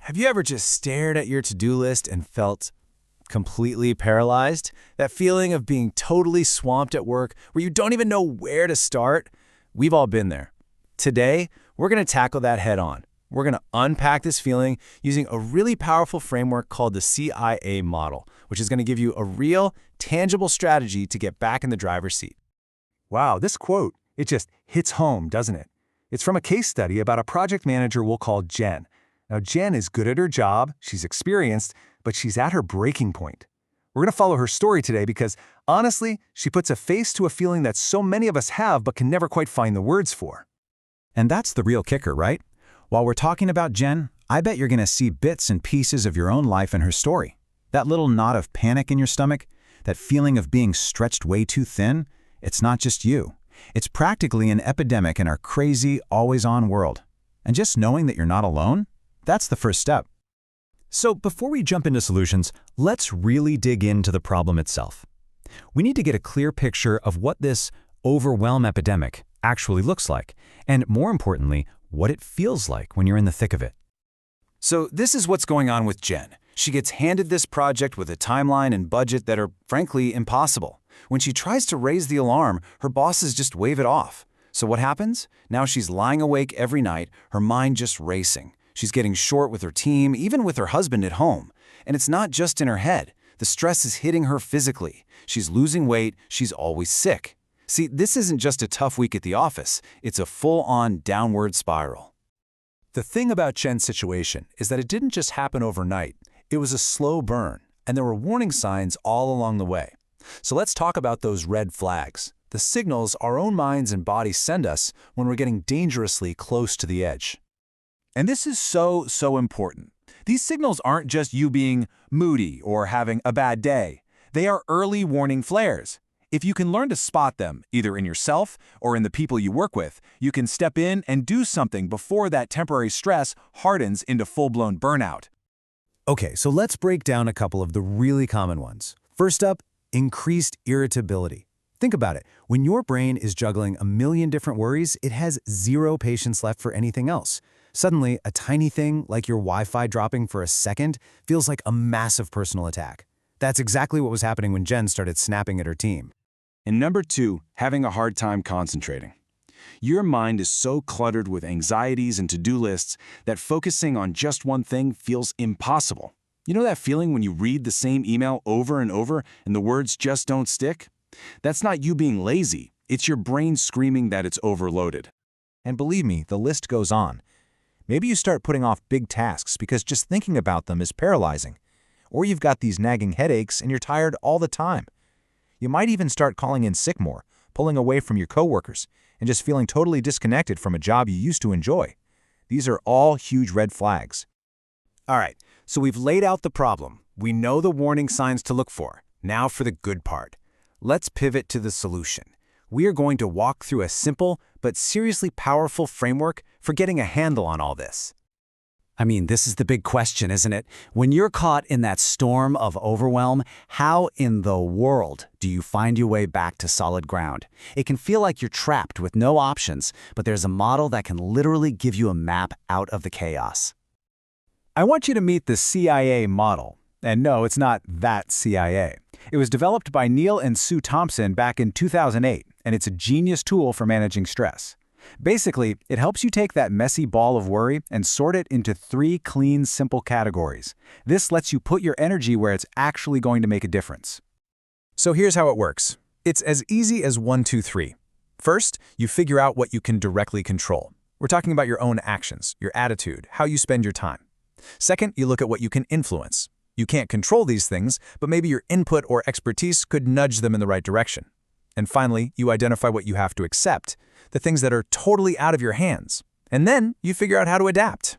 Have you ever just stared at your to-do list and felt completely paralyzed? That feeling of being totally swamped at work where you don't even know where to start? We've all been there. Today, we're going to tackle that head on. We're going to unpack this feeling using a really powerful framework called the CIA model, which is going to give you a real, tangible strategy to get back in the driver's seat. Wow, this quote, it just hits home, doesn't it? It's from a case study about a project manager we'll call Jen. Now, Jen is good at her job, she's experienced, but she's at her breaking point. We're going to follow her story today because, honestly, she puts a face to a feeling that so many of us have but can never quite find the words for. And that's the real kicker, right? While we're talking about Jen, I bet you're going to see bits and pieces of your own life in her story. That little knot of panic in your stomach, that feeling of being stretched way too thin, it's not just you. It's practically an epidemic in our crazy, always-on world. And just knowing that you're not alone, that's the first step. So before we jump into solutions, let's really dig into the problem itself. We need to get a clear picture of what this overwhelm epidemic actually looks like, and more importantly, what it feels like when you're in the thick of it. So this is what's going on with Jen. She gets handed this project with a timeline and budget that are, frankly, impossible. When she tries to raise the alarm, her bosses just wave it off. So what happens? Now she's lying awake every night, her mind just racing. She's getting short with her team, even with her husband at home. And it's not just in her head. The stress is hitting her physically. She's losing weight, she's always sick. See, this isn't just a tough week at the office. It's a full-on downward spiral. The thing about Jen's situation is that it didn't just happen overnight. It was a slow burn, and there were warning signs all along the way. So let's talk about those red flags, the signals our own minds and bodies send us when we're getting dangerously close to the edge. And this is so important. These signals aren't just you being moody or having a bad day. They are early warning flares. If you can learn to spot them, either in yourself or in the people you work with, you can step in and do something before that temporary stress hardens into full-blown burnout. Okay, so let's break down a couple of the really common ones. First up, increased irritability. Think about it. When your brain is juggling a million different worries, it has zero patience left for anything else. Suddenly, a tiny thing like your Wi-Fi dropping for a second feels like a massive personal attack. That's exactly what was happening when Jen started snapping at her team. And number 2, having a hard time concentrating. Your mind is so cluttered with anxieties and to-do lists that focusing on just one thing feels impossible. You know that feeling when you read the same email over and over and the words just don't stick? That's not you being lazy. It's your brain screaming that it's overloaded. And believe me, the list goes on. Maybe you start putting off big tasks because just thinking about them is paralyzing. Or you've got these nagging headaches and you're tired all the time. You might even start calling in sick more, pulling away from your coworkers, and just feeling totally disconnected from a job you used to enjoy. These are all huge red flags. All right, so we've laid out the problem. We know the warning signs to look for. Now for the good part. Let's pivot to the solution. We are going to walk through a simple but seriously powerful framework for getting a handle on all this. I mean, this is the big question, isn't it? When you're caught in that storm of overwhelm, how in the world do you find your way back to solid ground? It can feel like you're trapped with no options, but there's a model that can literally give you a map out of the chaos. I want you to meet the CIA model. And no, it's not that CIA. It was developed by Neil and Sue Thompson back in 2008, and it's a genius tool for managing stress. Basically, it helps you take that messy ball of worry and sort it into 3 clean, simple categories. This lets you put your energy where it's actually going to make a difference. So here's how it works. It's as easy as 1, 2, 3. First, you figure out what you can directly control. We're talking about your own actions, your attitude, how you spend your time. Second, you look at what you can influence. You can't control these things, but maybe your input or expertise could nudge them in the right direction. And finally, you identify what you have to accept, the things that are totally out of your hands. And then you figure out how to adapt.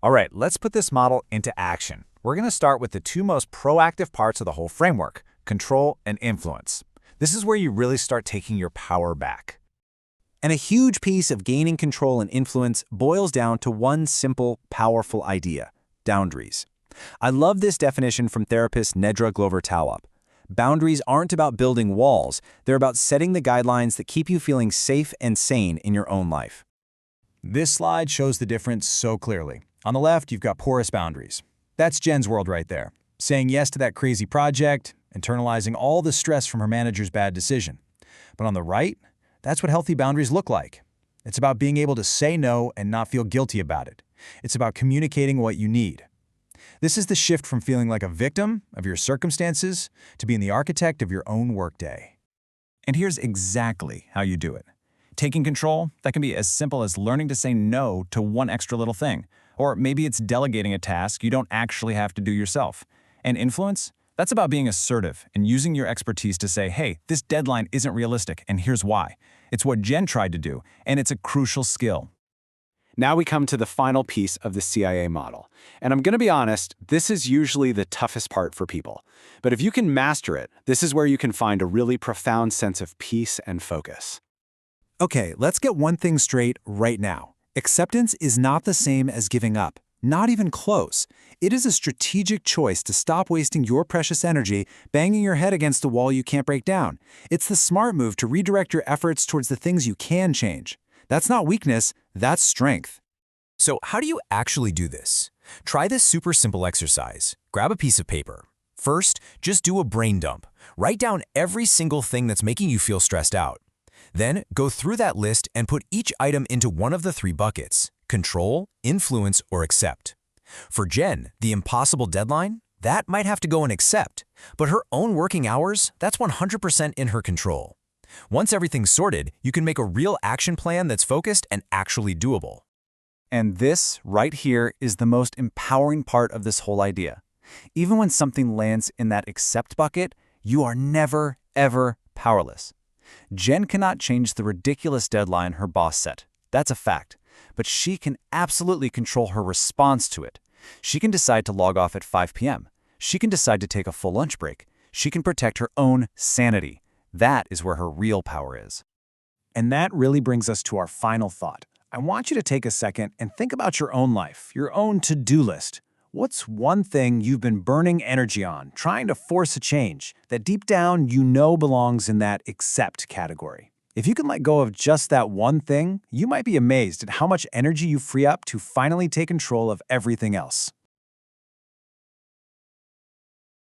All right, let's put this model into action. We're going to start with the 2 most proactive parts of the whole framework, control and influence. This is where you really start taking your power back. And a huge piece of gaining control and influence boils down to one simple, powerful idea: boundaries. I love this definition from therapist Nedra Glover-Talwap. Boundaries aren't about building walls, they're about setting the guidelines that keep you feeling safe and sane in your own life. This slide shows the difference so clearly. On the left, you've got porous boundaries. That's Jen's world right there. Saying yes to that crazy project, internalizing all the stress from her manager's bad decision. But on the right, that's what healthy boundaries look like. It's about being able to say no and not feel guilty about it. It's about communicating what you need. This is the shift from feeling like a victim of your circumstances to being the architect of your own workday. And here's exactly how you do it. Taking control, that can be as simple as learning to say no to one extra little thing. Or maybe it's delegating a task you don't actually have to do yourself. And influence, that's about being assertive and using your expertise to say, hey, this deadline isn't realistic, and here's why. It's what Jen tried to do, and it's a crucial skill. Now we come to the final piece of the CIA model. And I'm going to be honest, this is usually the toughest part for people. But if you can master it, this is where you can find a really profound sense of peace and focus. Okay, let's get one thing straight right now. Acceptance is not the same as giving up. Not even close. It is a strategic choice to stop wasting your precious energy banging your head against a wall you can't break down. It's the smart move to redirect your efforts towards the things you can change. That's not weakness, that's strength. So how do you actually do this? Try this super simple exercise. Grab a piece of paper. First, just do a brain dump. Write down every single thing that's making you feel stressed out. Then, go through that list and put each item into one of the three buckets: control, influence, or accept. For Jen, the impossible deadline? That might have to go in accept. But her own working hours? That's 100% in her control. Once everything's sorted, you can make a real action plan that's focused and actually doable. And this, right here, is the most empowering part of this whole idea. Even when something lands in that accept bucket, you are never, ever powerless. Jen cannot change the ridiculous deadline her boss set. That's a fact. But she can absolutely control her response to it. She can decide to log off at 5 p.m. She can decide to take a full lunch break. She can protect her own sanity. That is where her real power is. And that really brings us to our final thought. I want you to take a second and think about your own life, your own to-do list. What's one thing you've been burning energy on, trying to force a change, that deep down you know belongs in that accept category? If you can let go of just that one thing, you might be amazed at how much energy you free up to finally take control of everything else.